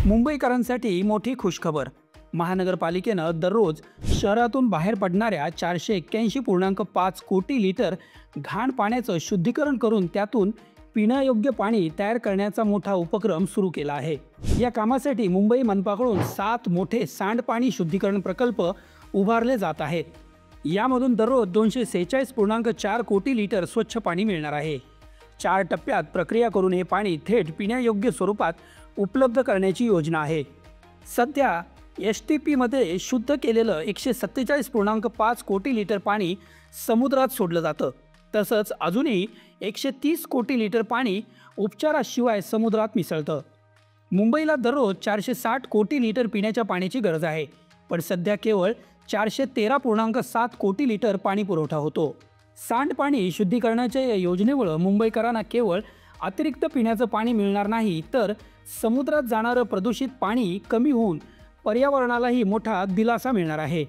मुंबईकरांसाठी मोठी खुशखबर। महानगरपालिकेनं दररोज शहरातून बाहेर पडणाऱ्या 481.5 कोटी लिटर घाण पाण्याचं शुद्धीकरण करून त्यातून पिण्यायोग्य पाणी तयार करण्याचा मोठा उपक्रम सुरू केला आहे। या कामासाठी मुंबई मनपाकडून 7 मोठे सांडपाणी शुद्धीकरण प्रकल्प उभारले जात आहेत। यामधून दररोज 246.4 कोटी लिटर स्वच्छ पाणी मिळणार आहे। 4 टप्प्यात प्रक्रिया करून हे पाणी थेट पिण्यायोग्य स्वरूपात उपलब्ध करण्याची योजना आहे। सध्या STP मध्ये शुद्ध केलेलं 147.5 कोटी लिटर पाणी समुद्रात सोडलं जातं। तसंच अजूनही 130 कोटी लिटर पाणी उपचाराशिवाय समुद्रात मिसळतं। मुंबईला दररोज 460 कोटी लिटर पिण्याच्या पाण्याची गरज आहे, पण सध्या केवळ 413.7 कोटी लिटर पाणी पुरवठा होतो। सांडपाणी शुद्धीकरणाच्या या योजनेमुळे मुंबईकरांना केवळ अतिरिक्त पिण्याचं पाणी मिळणार नाही, तर समुद्रात जाणारं प्रदूषित पाणी कमी होऊन पर्यावरणालाही मोठा दिलासा मिळणार आहे।